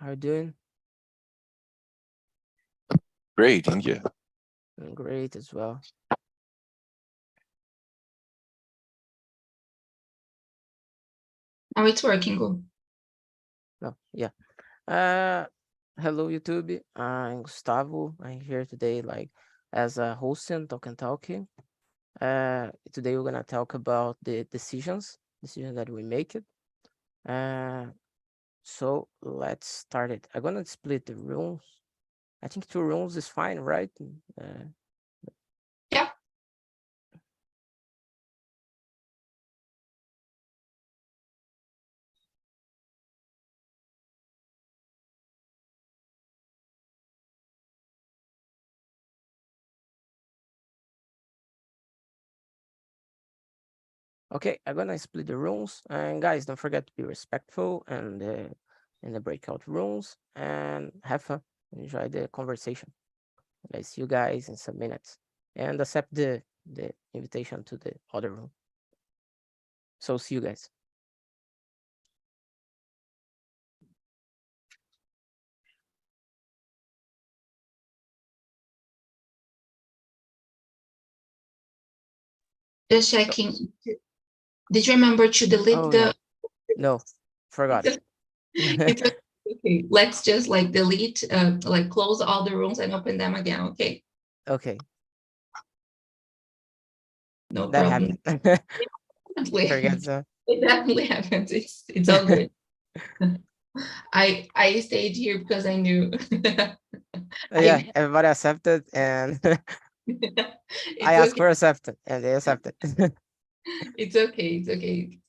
How are you doing? Great, thank you. Doing great as well. Now it's working. Good. No, yeah. Hello YouTube. I'm Gustavo. I'm here today, as a host in TALKNTALK. Today we're gonna talk about the decisions that we make it. So let's start it. I'm gonna split the rooms. I think 2 rooms is fine, right? Yeah. Okay, I'm gonna split the rooms, and guys, don't forget to be respectful and in the breakout rooms, and have fun. Enjoy the conversation. I see you guys in some minutes, and accept the invitation to the other room. So see you guys. Just checking. Did you remember to delete Oh, the? No, forgot. It's okay. Let's just delete, close all the rooms and open them again. Okay. Okay, No that problem. happened. Definitely. Forget so. It definitely happens. It's all good. I stayed here because I knew. Yeah, everybody accepted, and I asked Okay. for accepted, and they accepted. It's okay. It's okay.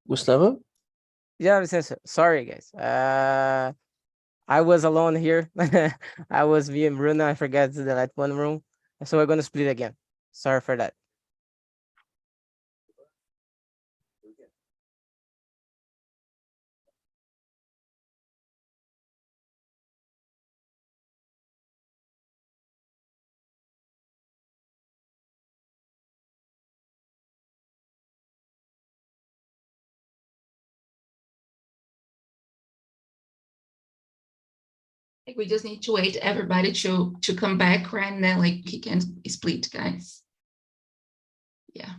Gustavo? Yeah, Vicente, sorry guys. I was alone here. I was me and Bruno. I forgot to delete one room, so we're gonna split again. Sorry for that. We just need to wait everybody to come back, right? And then he can split, guys. Yeah.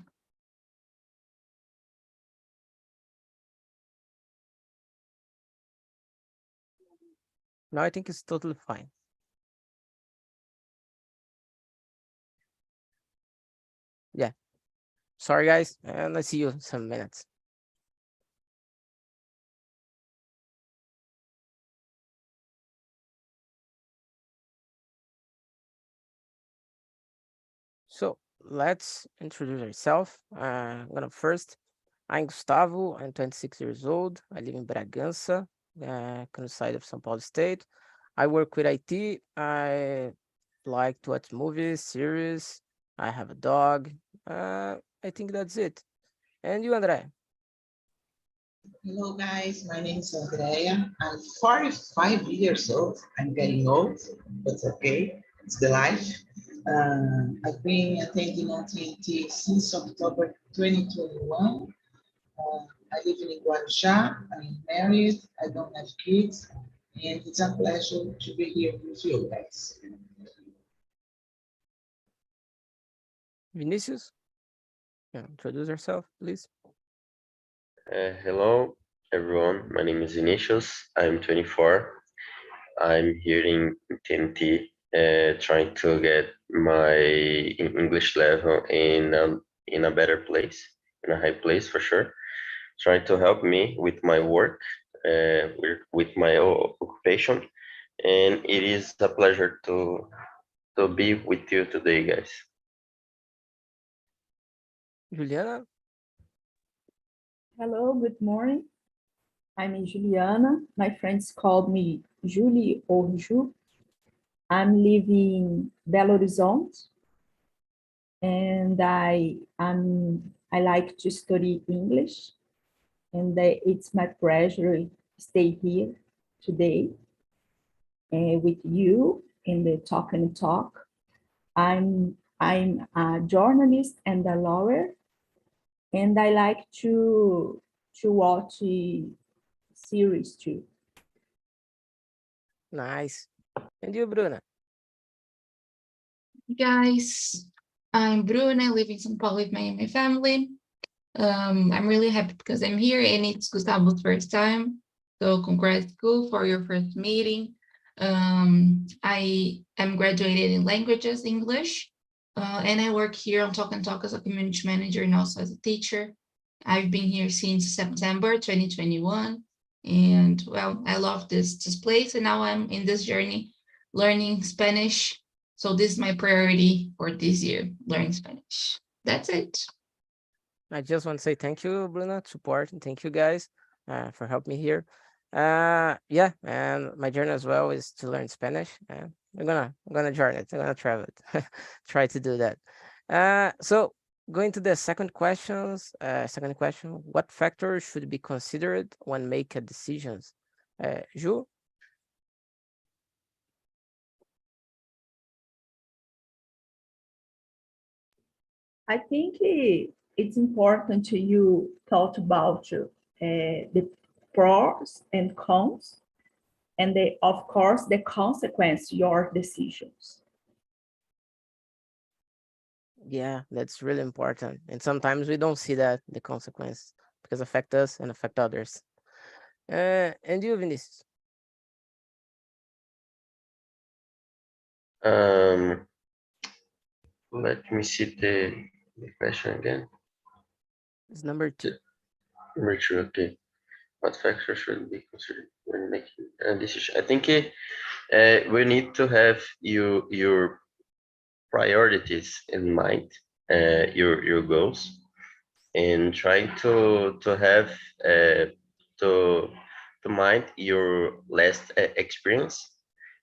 No, I think it's totally fine. Yeah. Sorry guys, and I'll see you in some minutes. So let's introduce ourselves. I'm Gustavo. I'm 26 years old. I live in Bragança, countryside of São Paulo State. I work with IT. I like to watch movies, series. I have a dog. I think that's it. And you, André? Hello guys, my name is Andrea. I'm 45 years old. I'm getting old, but okay, it's the life. I've been attending OTT since October 2021. I live in Guarujá. I'm married. I don't have kids, and it's a pleasure to be here with you guys. Vinicius? Yeah, introduce yourself, please. Hello, everyone. My name is Vinicius. I'm 24. I'm here in TNT, trying to get my English level in a better place, in a high place for sure. Trying to help me with my work, with my occupation, and it is a pleasure to be with you today, guys. Juliana? Hello, good morning. I'm Juliana. My friends called me Julie or Ju. I'm living in Belo Horizonte, and I like to study English, and it's my pleasure to stay here today with you in the Talk and Talk. I'm a journalist and a lawyer, and I like to watch series too. Nice. And you, Bruna? Guys, I'm Bruna. I live in São Paulo with my family. I'm really happy because I'm here and it's Gustavo's first time. So congrats, Gu, for your first meeting. I am graduated in languages, English, and I work here on TALKNTALK as a community manager and also as a teacher. I've been here since September 2021, and well, I love this place, and now I'm in this journey learning Spanish. So this is my priority for this year, learning Spanish. That's it. I just want to say thank you, Bruna, support, and thank you guys for helping me here. Yeah, and my journey as well is to learn Spanish. I'm gonna join it. I'm gonna travel it. Try to do that. So going to the second questions. Second question: what factors should be considered when making decisions? Ju? I think it's important to you thought about the pros and cons, and of course the consequence your decisions. Yeah, that's really important. And sometimes we don't see that the consequence because affect us and affect others. And you, Vinicius? Let me see the question again. It's number 2. Number 2, okay. What factors should be considered when making a decision? I think we need to have your priorities in mind, your goals, and trying to have to mind your last experience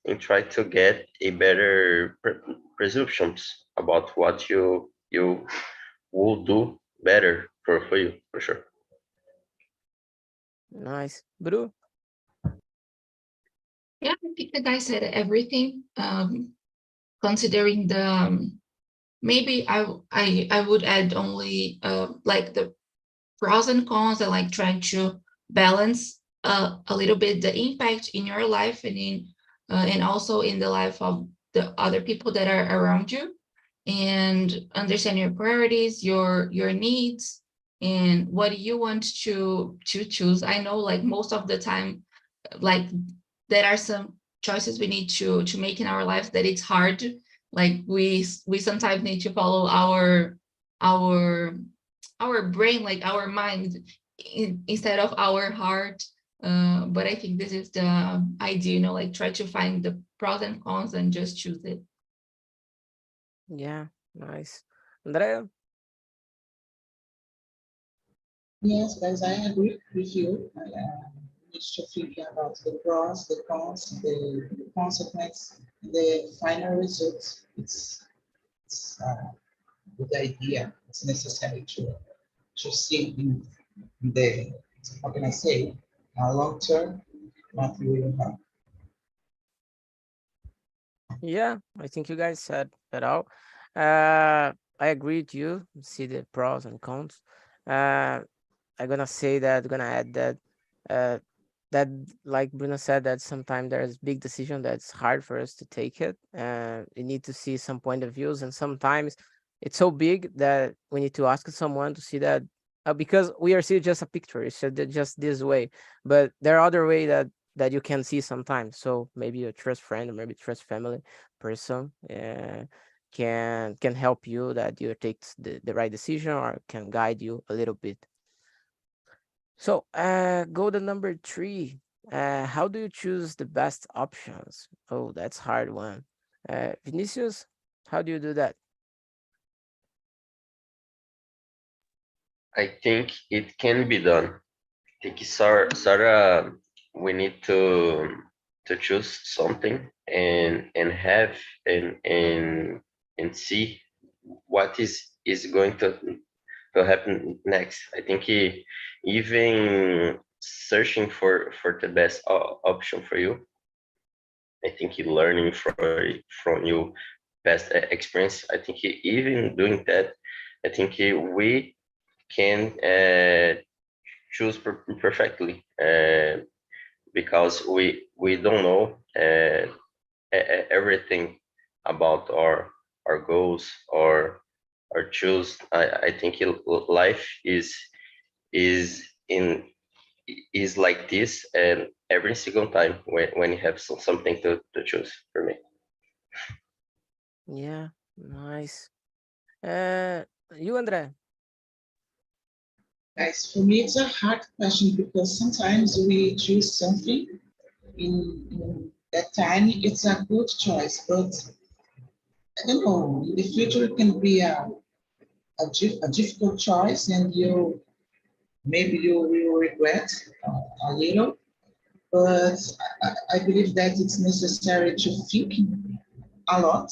and try to get a better presumptions about what you will do better for you, for sure. Nice. Bru? Yeah, I think the guy said everything. Considering the maybe I would add only like the pros and cons. I like trying to balance a little bit the impact in your life and also in the life of the other people that are around you, and understand your priorities, your needs, and what you want to choose. I know like most of the time, like there are some choices we need to make in our lives that it's hard. Like we sometimes need to follow our brain, like our mind, instead of our heart. But I think this is the idea, like try to find the pros and cons and just choose it. Yeah, nice. Andrea? Yes, guys, I agree with you. Need to figure out the pros, the cons, the consequence, the final results. It's a good idea. It's necessary to see in the, how can I say, long term, what we will have. Yeah, I think you guys said that all. I agree with you. See the pros and cons. I'm gonna say that, gonna add that, that like Bruno said, that sometimes there's big decision that's hard for us to take it. You need to see some point of views, and sometimes it's so big that we need to ask someone to see that, because we are seeing just a picture. It's just this way, but there are other way that you can see sometimes. So maybe a trust friend or maybe trust family person can help you that you take the right decision or can guide you a little bit. So go to number 3. How do you choose the best options? Oh, that's hard one. Vinicius, how do you do that? I think it can be done. I think it's sort of we need to choose something and have and see what is going to happen next. I think even searching for the best option for you. I think learning from your past experience. I think even doing that, I think we can choose perfectly, because we don't know everything about our goals or choose. I think life is in is like this, and every single time when you have something to choose for me. Yeah, nice. You, André? Guys, for me, it's a hard question because sometimes we choose something in that time, it's a good choice, but I don't know, in the future it can be a difficult choice and maybe you will regret a little, but I believe that it's necessary to think a lot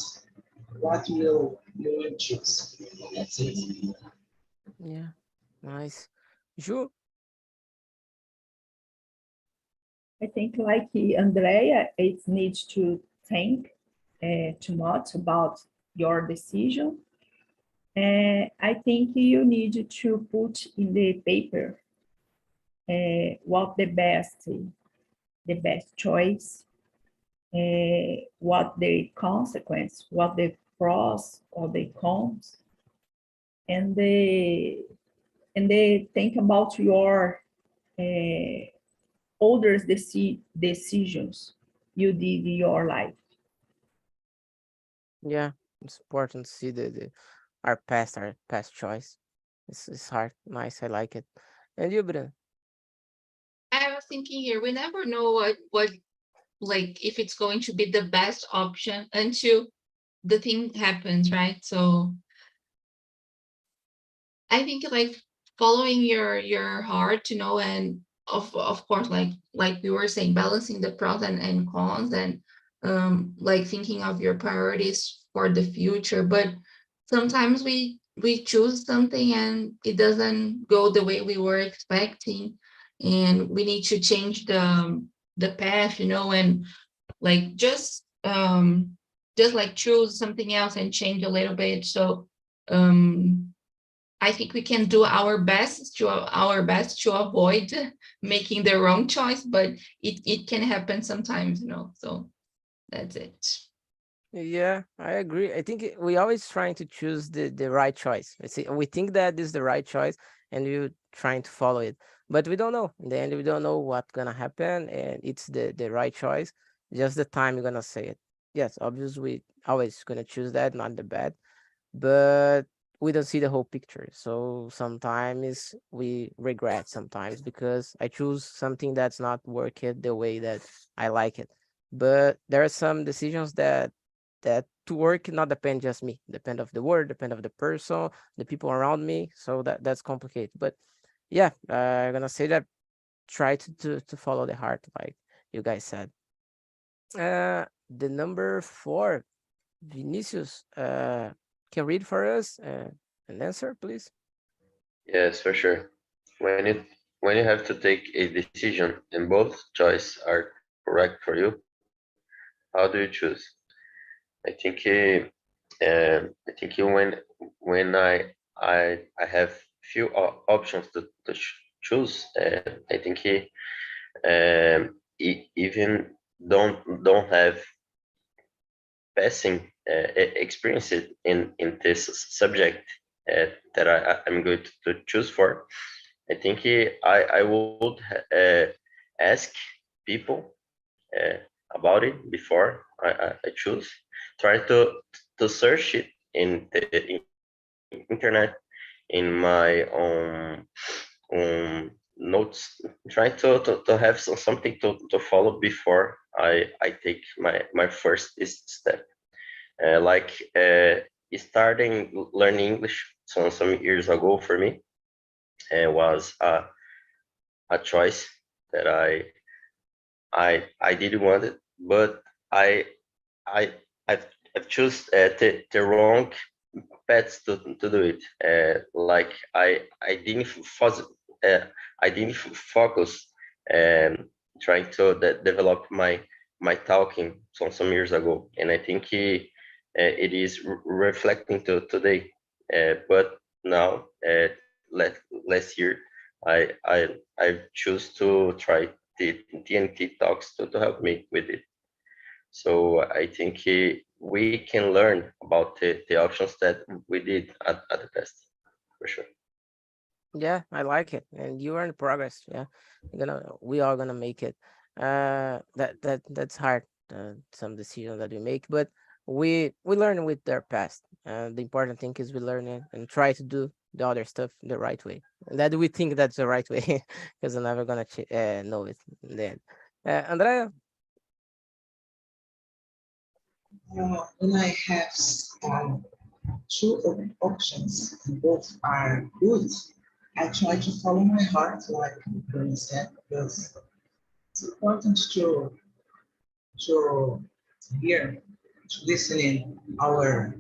what you will choose. That's it. Yeah, nice. Ju? I think like Andrea, it needs to think too much about your decision. I think you need to put in the paper what the best choice, what the consequence, what the pros or the cons, and they think about your older decisions you did in your life. Yeah, it's important to see our past choice. It's hard. Nice, I like it. And you, Bruno? I was thinking here, we never know what like if it's going to be the best option until the thing happens, right? So I think like following your heart to know, and of course like we were saying, balancing the pros and cons, and like thinking of your priorities for the future. But sometimes we choose something and it doesn't go the way we were expecting, and we need to change the path, and like just like choose something else and change a little bit. So I think we can do our best to avoid making the wrong choice, but it can happen sometimes, so that's it. Yeah, I agree. I think we always trying to choose the right choice. We think that this is the right choice, and we're trying to follow it, but we don't know. In the end, we don't know what's gonna happen, and it's the right choice. Just the time you're gonna say it. Yes, obviously, we always gonna choose that, not the bad, but we don't see the whole picture. So sometimes we regret sometimes because I choose something that's not working the way that I like it. But there are some decisions that to work not depend just me, depend of the word, depend of the person, the people around me. So that's complicated. But yeah, I'm gonna say that try to follow the heart, like you guys said. The number 4, Vinicius, can read for us an answer, please. Yes, for sure. When you have to take a decision and both choices are correct for you, how do you choose? I think I think when I have few options to choose, I think even don't have passing experience in this subject that I'm going to choose for. I think I would ask people uh, about it before I choose. Try to search it in the internet, in my own notes. Try to have something to follow before I take my first step. Like starting learning English some years ago for me was a choice that I didn't want it, but I I I've choose the wrong paths to do it. Like I didn't uh, I didn't focus trying to develop my talking some years ago, and I think it is reflecting to today. But now last year, I choose to try the TNT talks to help me with it. So I think we can learn about the options that we did at the test, for sure. Yeah, I like it, and you are in progress. Yeah, we are gonna make it. That's hard. Some decisions that we make, but we learn with their past. The important thing is we learn it and try to do the other stuff the right way. And that we think that's the right way, because I'm never gonna know it in the end. Andrea, When I have two options and both are good, I try to follow my heart, like Bruno said, because it's important to hear, to listen in our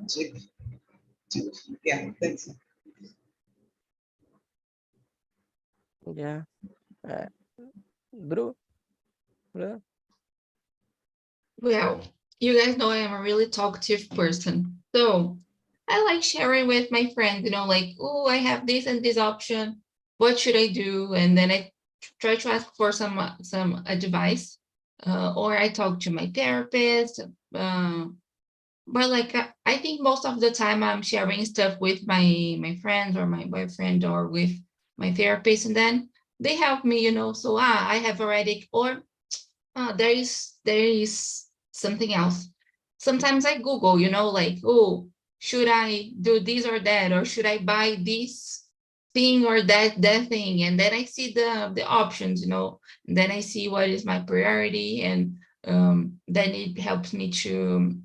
tip, yeah, thanks. yeah, uh, Bru, Bru, Well, you guys know I am a really talkative person. So I like sharing with my friends, like, oh, I have this and this option. What should I do? And then I try to ask for some advice. Or I talk to my therapist. But like I think most of the time I'm sharing stuff with my friends or my boyfriend or with my therapist, and then they help me, So I have already, or there is something else. Sometimes I Google, like, oh, should I do this or that, or should I buy this thing or that thing? And then I see the options, and then I see what is my priority, and then it helps me to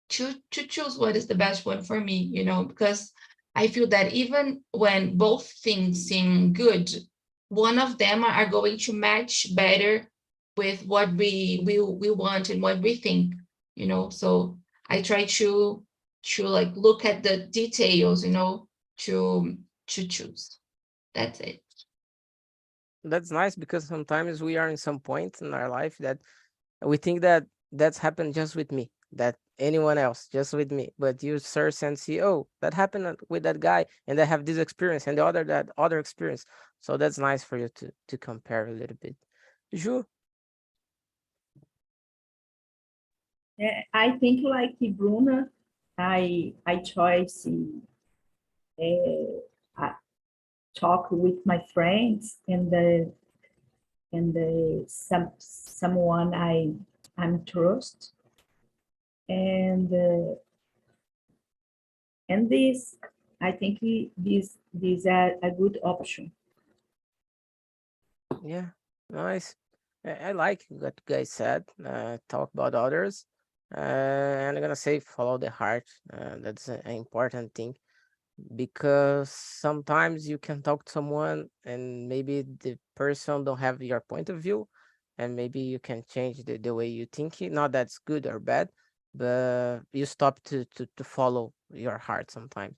choose what is the best one for me, because I feel that even when both things seem good, one of them are going to match better with what we want and what we think, So I try to like look at the details, to choose. That's it. that's nice because sometimes we are in some point in our life that we think that that's happened just with me, that anyone else just with me, but you search and see, oh, that happened with that guy, and they have this experience, and the other that other experience. So that's nice for you to compare a little bit. Ju, I think like Bruna, I choose I talk with my friends and someone I'm trust and and this I think these are a good option. yeah, nice. I like what you guys said. Talk about others, and I'm gonna say follow the heart. That's an important thing, because sometimes you can talk to someone and maybe the person don't have your point of view, and maybe you can change the way you think it. Not that's good or bad, but you stop to follow your heart sometimes.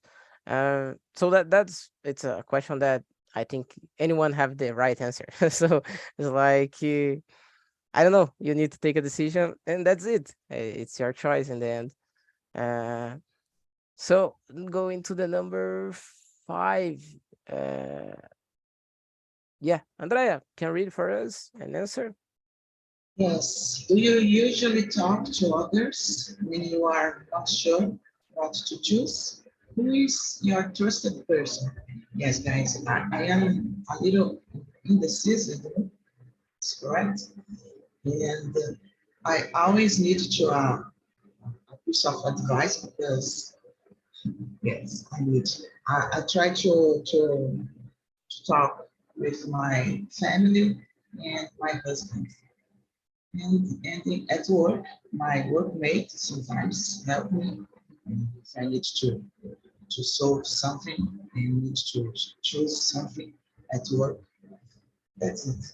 So that's it's a question that I think anyone have the right answer. So it's like I don't know, you need to take a decision and that's it. It's your choice in the end. uh so going to the number 5. Uh, yeah, Andrea can read for us and answer. Yes. Do you usually talk to others when you are not sure what to choose? Who is your trusted person? Yes, guys, I am a little indecisive, that's correct. And I always need to a piece of advice because, yes, I need. I try to talk with my family and my husband. And at work, my workmate sometimes help me if I need to solve something and need to choose something at work. That's it.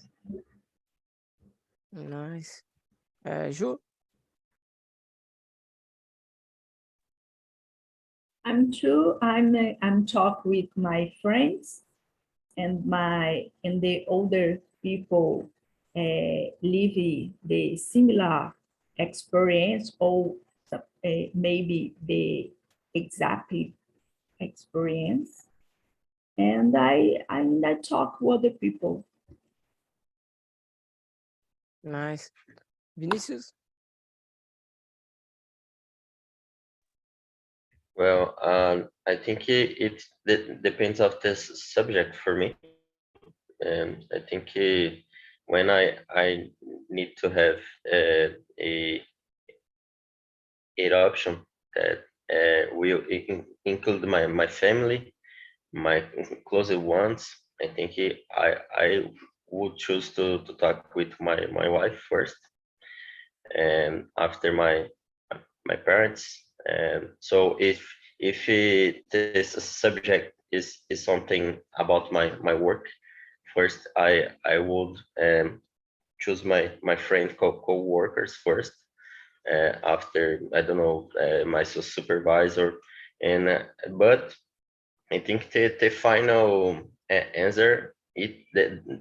Nice. Ju. I'm talk with my friends and the older people live the similar experience or maybe the exact experience. And I talk with other people. Nice. Vinicius? Well, I think it depends of this subject for me. And I think when I need to have a an option that will include my family, my closer ones, I think I would choose to talk with my wife first, and after my parents. And so if this subject is something about my work, first I would choose my friend co-workers first. After, I don't know, my supervisor, and but I think the final answer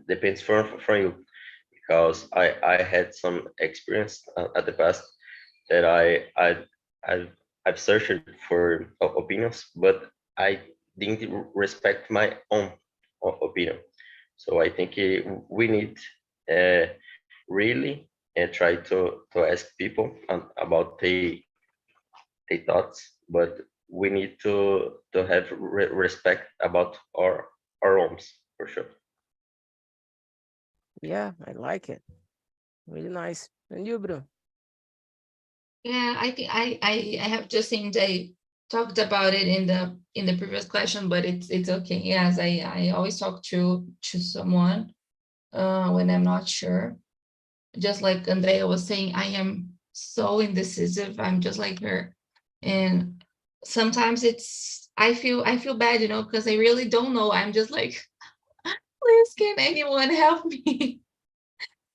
depends from you, because I had some experience at the past that I've, I've searched for opinions, but I didn't respect my own opinion. So I think we need really try to ask people about their thoughts, but we need to have respect about our own, for sure. Yeah, I like it. Really nice. And you, bro? Yeah, I think I have just seen they talked about it in the previous question, but it's okay. Yes, I always talk to someone when I'm not sure. Just like Andrea was saying, I am so indecisive. I'm just like her. And sometimes I feel bad, because I really don't know. I'm just like, please, can anyone help me?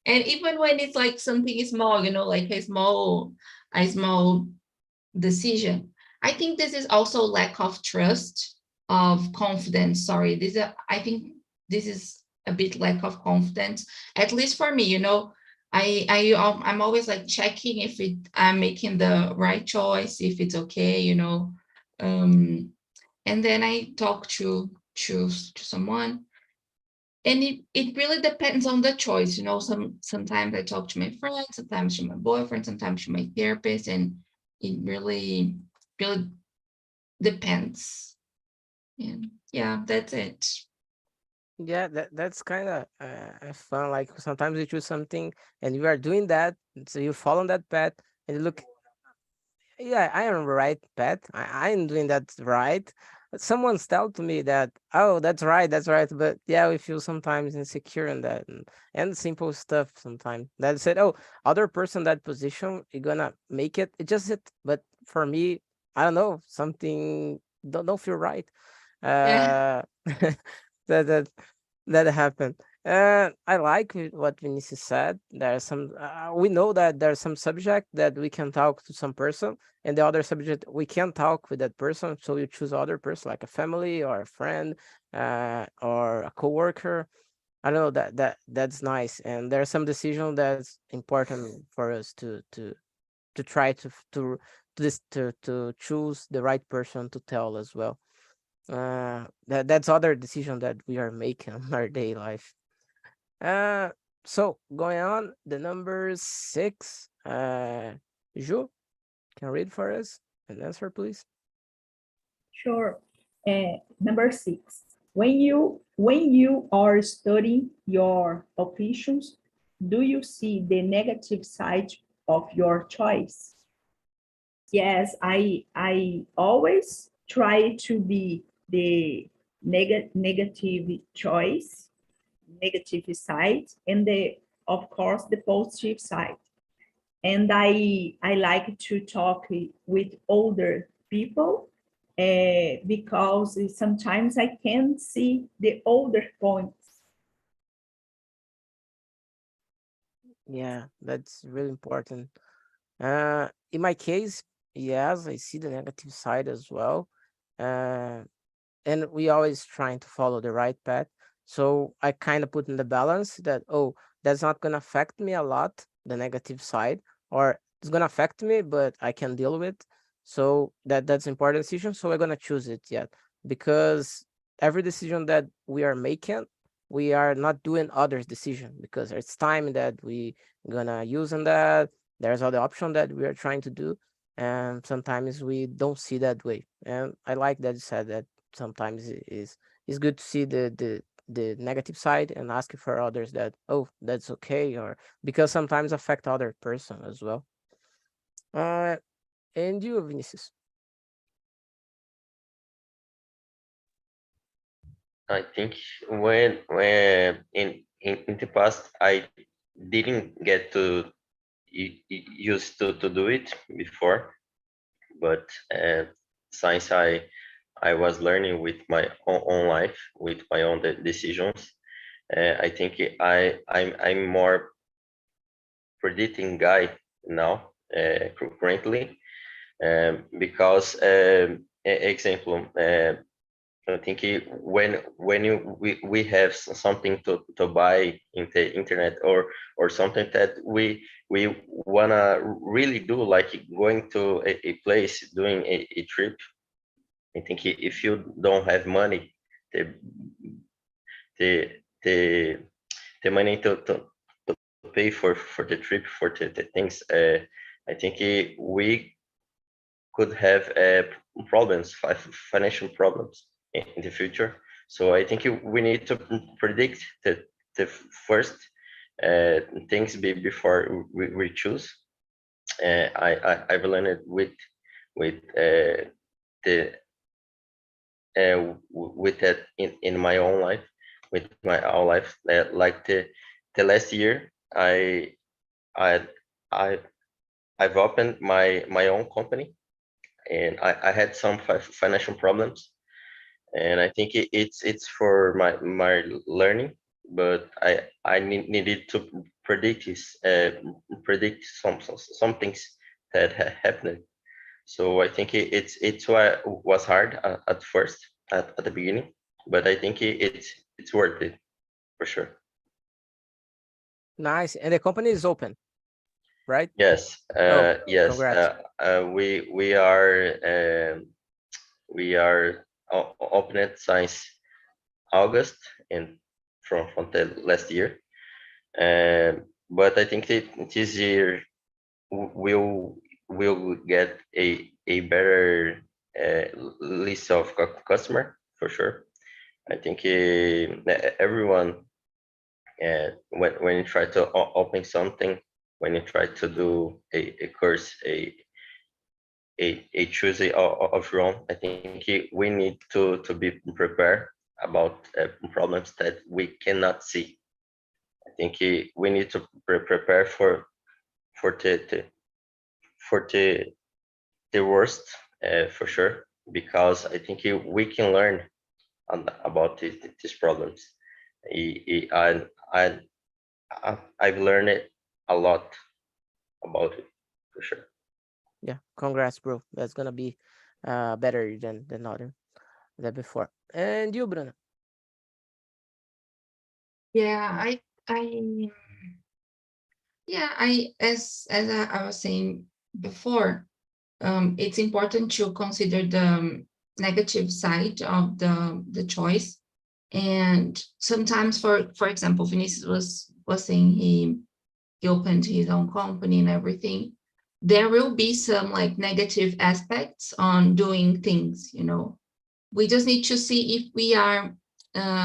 And even when it's like something small, like a small decision. I think this is also lack of trust, of confidence. Sorry, I think this is a bit lack of confidence, at least for me. I'm always like checking if I'm making the right choice, if it's okay. And then I talk to someone, and it really depends on the choice. Sometimes I talk to my friend, sometimes to my boyfriend, sometimes to my therapist, and it really depends. And yeah, that's it. Yeah, that's kind of fun. Like sometimes you choose something and you are doing that, so you follow that path and you look, yeah, I am right path. I'm doing that right. But someone's tell to me that, oh, that's right. But yeah, we feel sometimes insecure in that, and simple stuff sometimes. That said, oh, other person that position, you're gonna make it. It just it. But for me, I don't know, something don't feel right. Yeah. That that that happened. I like what Vinicius said. There are some. We know that there's some subject that we can talk to some person, and the other subject we can't talk with that person. So you choose other person, like a family or a friend, or a coworker. I don't know that's nice. And there's some decision that's important for us to try to choose the right person to tell as well. That's other decision that we are making in our daily life. Uh, so going on, the number 6, Ju, can read for us and answer, please. Sure. Number 6. When you are studying your options, do you see the negative side of your choice? Yes, I always try to be the negative choice, negative side, and of course the positive side. And I like to talk with older people because sometimes I can see the older points. Yeah, that's really important. In my case, yes, I see the negative side as well. Uh, and we always trying to follow the right path. So I kind of put in the balance that, oh, that's not gonna affect me a lot, the negative side, or it's gonna affect me, but I can deal with. So that's important decision. So we're gonna choose it yet, because every decision that we are making, we are not doing others' decision because it's time that we gonna use on that. There's other option that we are trying to do, and sometimes we don't see that way. And I like that you said that sometimes it's good to see the negative side and ask for others that, oh, that's okay, or because sometimes affect other person as well. And you, Vinicius? I think when in the past I didn't get to used to do it before, but since I was learning with my own life, with my own decisions, I think I'm more predicting guy now, currently, because example, I think when we have something to buy in the internet, or something that we wanna really do, like going to a place, doing a trip. I think if you don't have money, the the the, the money to pay for the trip, for the things, I think we could have problems, financial problems in the future. So I think we need to predict the first things before we choose. I've learned it with the with that in my own life, with my own life. Like the last year, I I I've opened my own company, and I had some financial problems, and I think it's for my learning, but I needed to predict this, predict some things that happened. So I think it's why it was hard at first, at the beginning, but I think it's worth it for sure. Nice. And the company is open, right? Yes, Oh, yes. congrats. We are opened since August, and from the last year. But I think that this year we'll get a better list of customer for sure. I think everyone, when you try to open something, when you try to do a course, a choose of your own, I think we need to be prepared about problems that we cannot see. I think we need to prepare for for the worst, for sure, because I think we can learn about these problems. I've learned it a lot about it for sure. Yeah, congrats, bro. That's gonna be better than other than before. And you, Bruno? Yeah, I yeah, as I was saying before, it's important to consider the negative side of the choice. And sometimes, for example, Vinicius was saying he opened his own company and everything. There will be some like negative aspects on doing things, you know. We just need to see if we are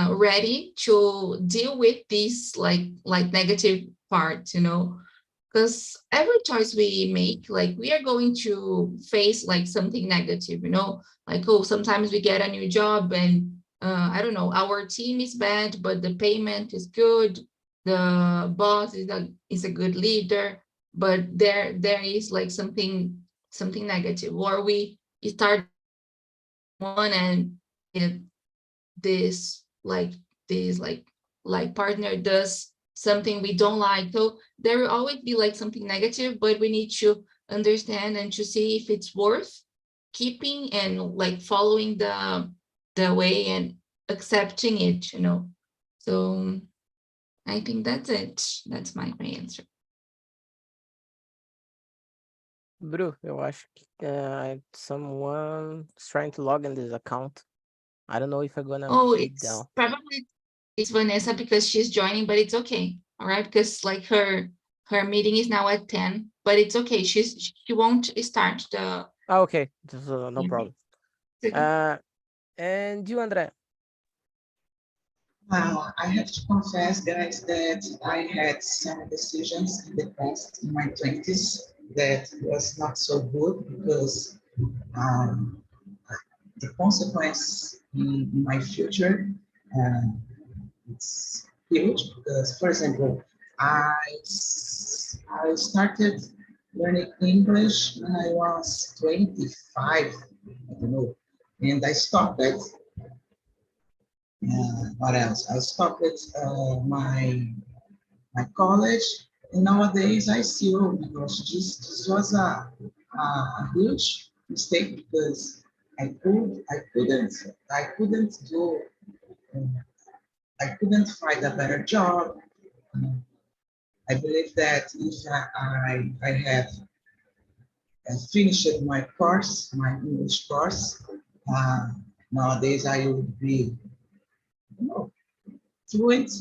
ready to deal with these like negative parts, you know, because every choice we make, like we are going to face like something negative, you know, like, oh, sometimes we get a new job and I don't know, our team is bad, but the payment is good, the boss is a good leader, but there is like something negative, or we start one and it, this like this partner does something we don't like. So there will always be like something negative, but we need to understand and to see if it's worth keeping and like following the way and accepting it, you know. So I think that's it. That's my answer. Bru, eu acho que someone is trying to log in this account. I don't know if I'm gonna Oh, be it's down. probably it's Vanessa because she's joining, but it's okay. All right, because like her meeting is now at 10, but it's okay. She won't start the Oh, okay, no Yeah. problem. It's okay. And you, André? I have to confess, guys, that I had some decisions in the past, in my 20s, that was not so good because um, the consequence in my future, it's huge because, for example, I started learning English when I was 25, I don't know, and I stopped it. What else? I stopped my college, and nowadays I see, oh my gosh, this was a huge mistake because I couldn't do, I couldn't find a better job. I believe that if I have finished my course, my English course, uh, nowadays I would be, you know, fluent.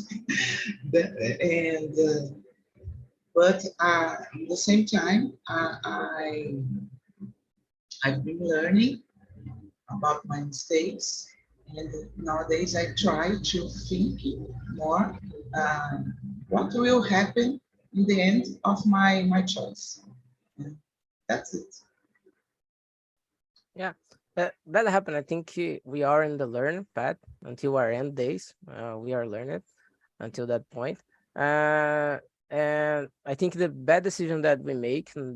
and but at the same time, I've been learning about my mistakes, and nowadays I try to think more what will happen in the end of my choice. And that's it. Yeah, that happened. I think we are in the learn path until our end days. We are learning until that point. And I think the bad decision that we make in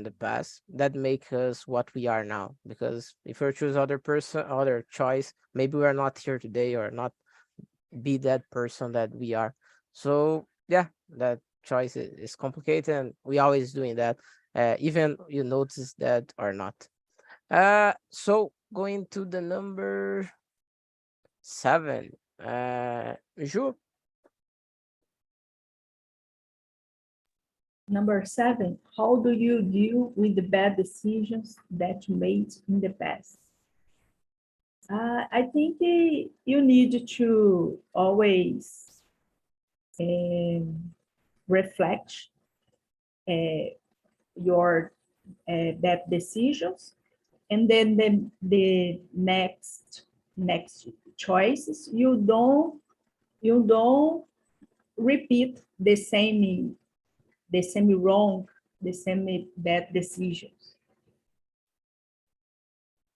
the past that make us what we are now. Because if we choose other choice, maybe we are not here today or not be that person that we are. So yeah, that choice is complicated, and we always doing that, even you notice that or not. So going to the number 7, Ju. Number 7, how do you deal with the bad decisions that you made in the past? I think you need to always reflect your bad decisions, and then the next choices you don't repeat the same wrong, the same bad decisions.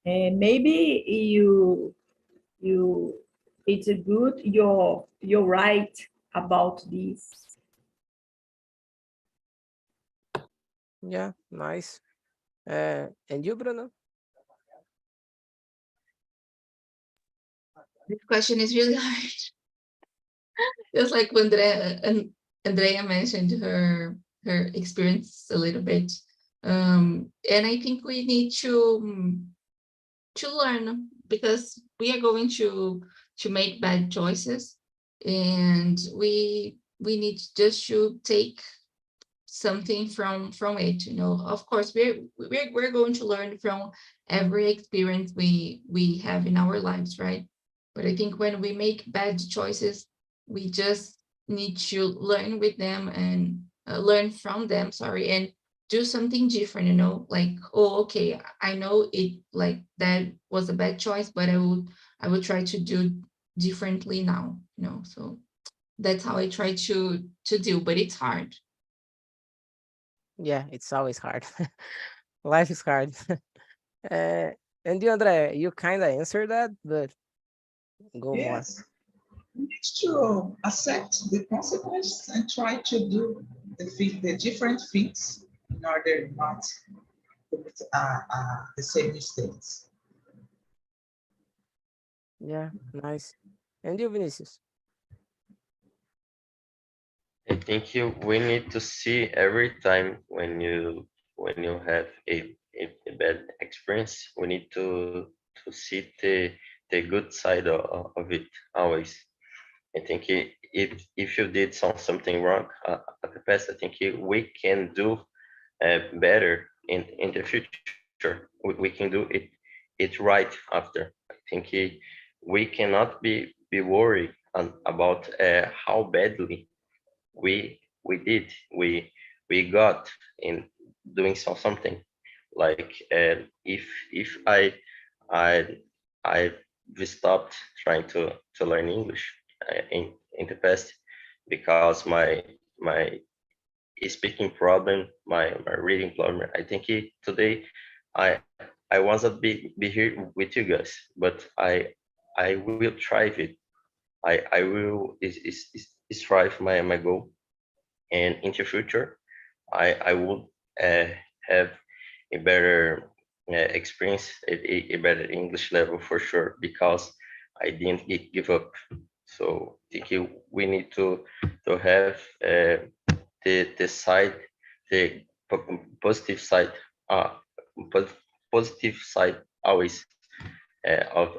And maybe it's a good you're right about this. Yeah, nice. And you, Bruno? This question is really hard. Just like when Andrea mentioned her experience a little bit. And I think we need to learn because we are going to make bad choices, and we need just to take something from it. Of course we're going to learn from every experience we have in our lives, right? But I think when we make bad choices, we just need to learn with them and learn from them, sorry, and do something different, like, oh, okay, I know it, like, that was a bad choice, but I would try to do differently now, so that's how I try to do, but it's hard. Yeah, it's always hard. Life is hard. uh, and you, Andre, you kind of answered that, but go more. Yes, we need to accept the consequence and try to do the different things in order not to commit the same mistakes. Yeah, nice. And you, Vinicius? I think we need to see every time when you have a bad experience, we need to see the good side of it always. I think if you did something wrong at the past, I think we can do better in the future. We can do it right after. I think we cannot be worried about how badly we got in doing something. Like if I stopped trying to learn English in the past because my speaking problem, my reading problem. I think today I wasn't be here with you guys, but I will thrive it. I will strive my goal, and in the future I would uh, have a better experience, a better English level for sure, because I didn't give up. So I think we need to have the side, the positive side, positive side always of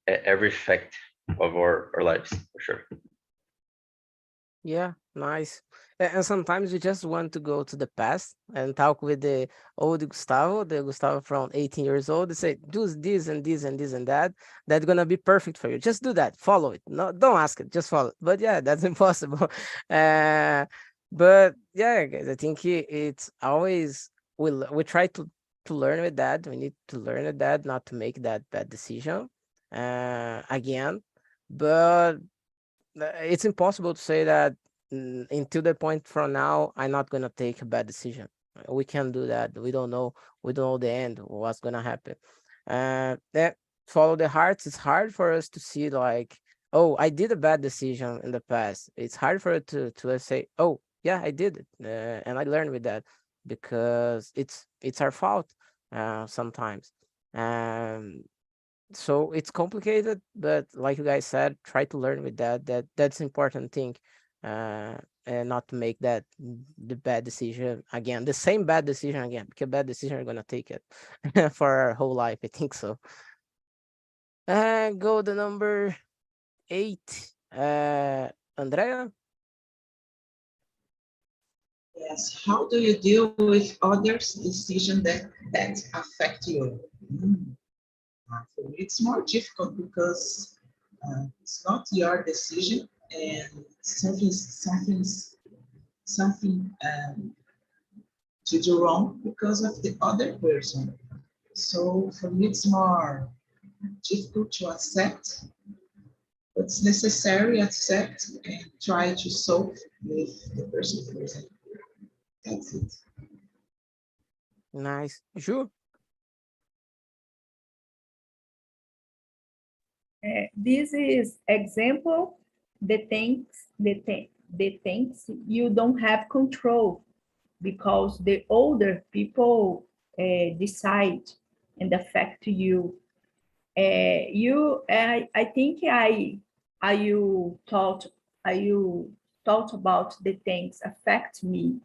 every fact of our lives for sure. Yeah, nice. And sometimes we just want to go to the past and talk with the old Gustavo, the Gustavo from 18 years old, and say, do this and this and this and that. That's gonna be perfect for you. Just do that. Follow it. No, don't ask it. Just follow it. But yeah, that's impossible. Uh, but yeah, guys, I think it's always we try to learn with that. We need to learn with that, not to make that bad decision again. But it's impossible to say that until the point from now I'm not gonna take a bad decision. We can't do that. We don't know the end, what's gonna happen. That follow the hearts. It's hard for us to see like, oh, I did a bad decision in the past. It's hard for it to say, oh yeah, I did it, and I learned with that, because it's our fault sometimes. Um, so it's complicated, but like you guys said, try to learn with that. That's important thing, uh and not to make that the bad decision again, the same bad decision again, because bad decision are gonna take it for our whole life, I think so. Go to number 8, Andrea. Yes. How do you deal with others' decision that affect you? For me, it's more difficult because it's not your decision, and something to do wrong because of the other person. So for me, it's more difficult to accept. It's necessary accept and try to solve with the person present. That's it. Nice. Ju. This is example, the things you don't have control, because the older people decide and affect you. I think you thought about the things affect me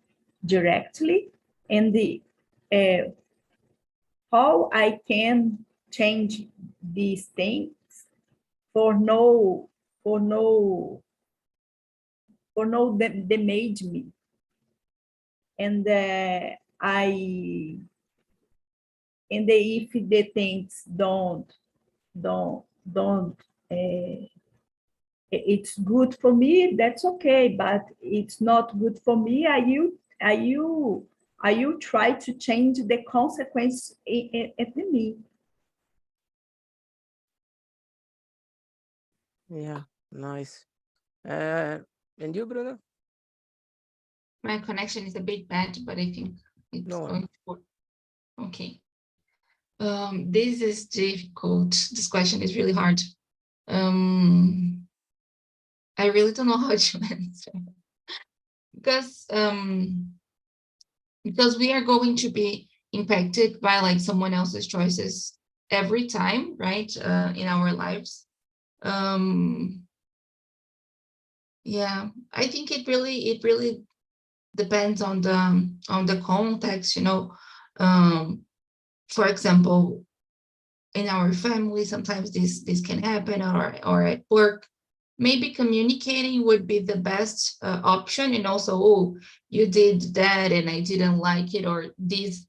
directly, and uh, how I can change these things for no damage me. And I and if the things don't it's good for me, that's okay, but it's not good for me, I will try to change the consequence in me. Yeah, nice. And you, Bruno? My connection is a bit bad, but I think it's No. going to work. Okay. This is difficult. This question is really hard. I really don't know how to answer, because we are going to be impacted by like someone else's choices every time, right? In our lives. Yeah, I think it really depends on the context, you know. For example, in our family, sometimes this can happen, or at work. Maybe communicating would be the best option, and also, oh, you did that and I didn't like it, or this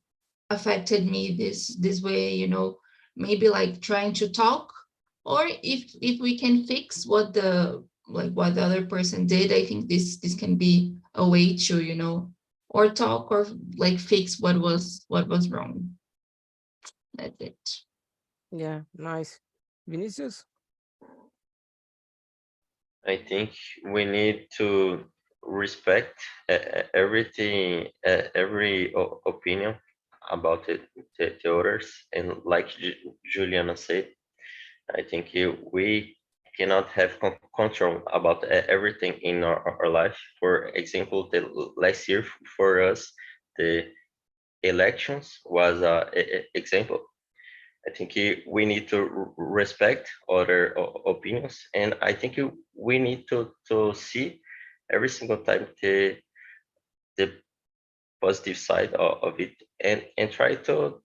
affected me this way, you know. Maybe like trying to talk Or if we can fix what the other person did, I think this can be a way to, you know, or talk or like fix what was wrong. That's it. Yeah, nice. Vinicius? I think we need to respect everything, every opinion about the others. And like Juliana said, I think we cannot have control about everything in our life. For example, the last year for us, the elections was a example. I think we need to respect other opinions, and I think we need to see every single time the positive side of it, and try to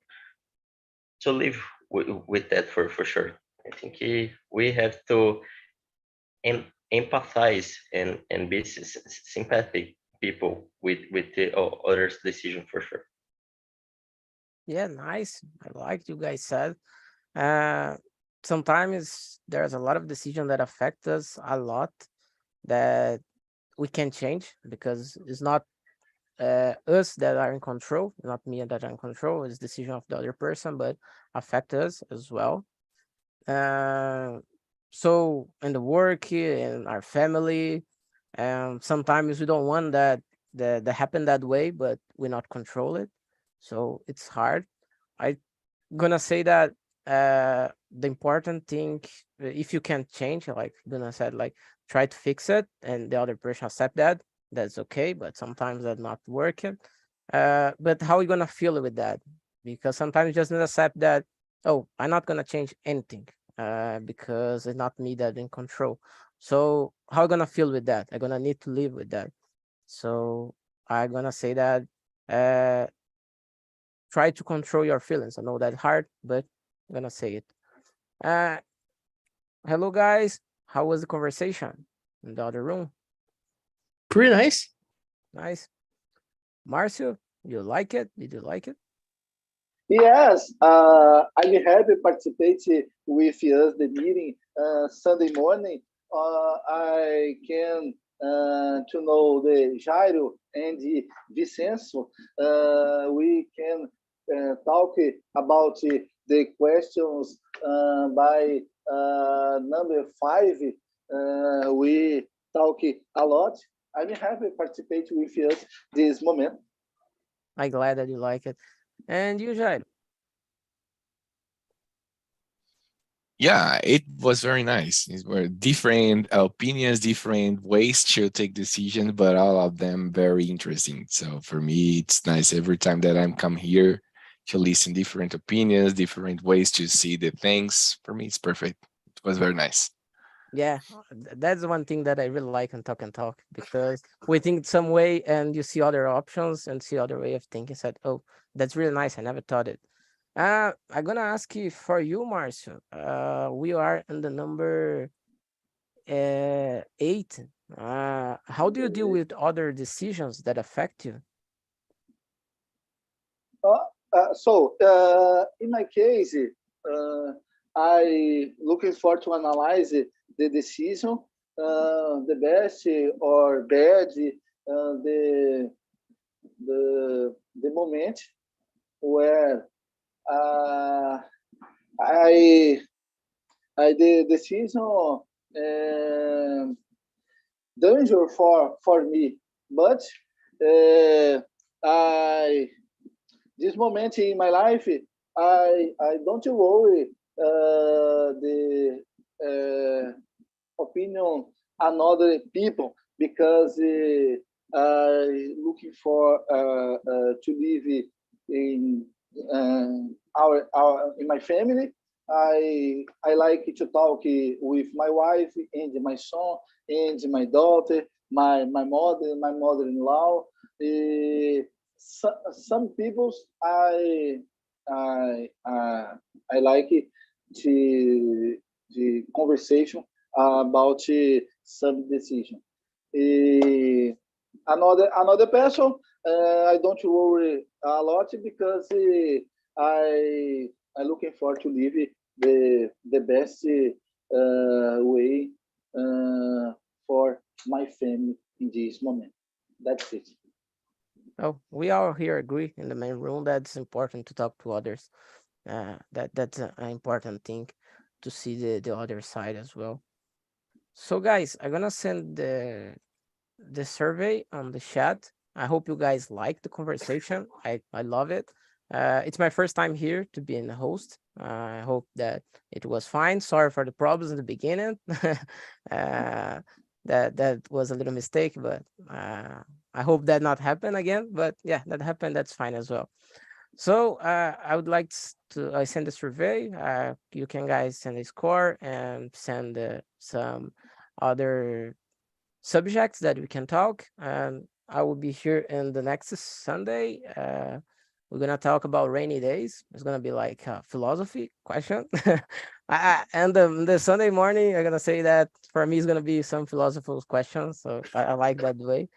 live with that for sure. I think we have to empathize and be sympathetic people with the others' decision for sure. Yeah, nice. I like you guys said. Uh, Sometimes there's a lot of decision that affect us a lot that we can change because it's not us that are in control, not me that are in control. It's decision of the other person, but affect us as well. Uh, so in the work, in our family, sometimes we don't want that happen that way, but we not control it. So it's hard. I gonna say that the important thing, if you can change, like Duna said, like try to fix it and the other person accept that, that's okay, but sometimes that's not working. But how are you gonna feel with that? Because sometimes you just need to accept that, oh, I'm not gonna change anything because it's not me that in control. So how you gonna feel with that? I'm gonna need to live with that. So I'm gonna say that uh try to control your feelings. I know that's hard, but I'm gonna say it. Uh, Hello guys. How was the conversation in the other room? Pretty nice. Nice. Marcio, you like it? Did you like it? Yes, I'm happy to participate with us the meeting Sunday morning. I can to know the Jairo and the Vicenzo. We can talk about the questions by number 5. We talk a lot. I'm happy to participate with us this moment. I'm glad that you like it. And you, Jairo? Yeah, it was very nice. It were different opinions, different ways to take decisions, but all of them very interesting. So for me, it's nice every time that I'm come here to listen different opinions, different ways to see the things. For me, it's perfect. It was very nice. Yeah, that's one thing that I really like on Talk and Talk because we think some way and you see other options and see other way of thinking. Said, oh, that's really nice. I never thought it. I'm gonna ask you for you, Marcio. We are in the number 8. How do you deal with other decisions that affect you? In my case, I looking for to analyze the decision, the best or bad, the moment where I the decision danger for me, but I this moment in my life, I don't worry the opinion another people because I looking for to live in our in my family. I like to talk with my wife and my son and my daughter, my mother-in-law. Some people I I like to the conversation about some decision. Another person I don't worry a lot because I looking for to live the best way for my family in this moment. That's it. Oh, we all here agree in the main room that it's important to talk to others. That's an important thing to see the other side as well. So guys, I'm gonna send the survey on the chat. I hope you guys like the conversation. I love it. It's my first time here to be a host. I hope that it was fine. Sorry for the problems in the beginning. That was a little mistake, but I hope that not happen again. But yeah, that happened. That's fine as well. So I would like to I send a survey. You can guys send a score and send some other subjects that we can talk. I will be here in the next Sunday. We're gonna talk about rainy days. It's gonna be like a philosophy question. And the Sunday morning, I'm gonna say that for me it's gonna be some philosophical questions. So I like that way.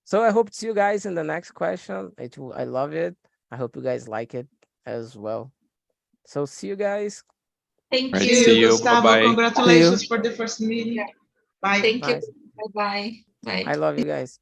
So I hope to see you guys in the next question. I love it. I hope you guys like it as well. So see you guys. Thank Right, you. see you. Gustavo. Bye-bye. Congratulations for the first meeting. Bye. Thank you. Nice. Bye-bye. Bye. I love you guys.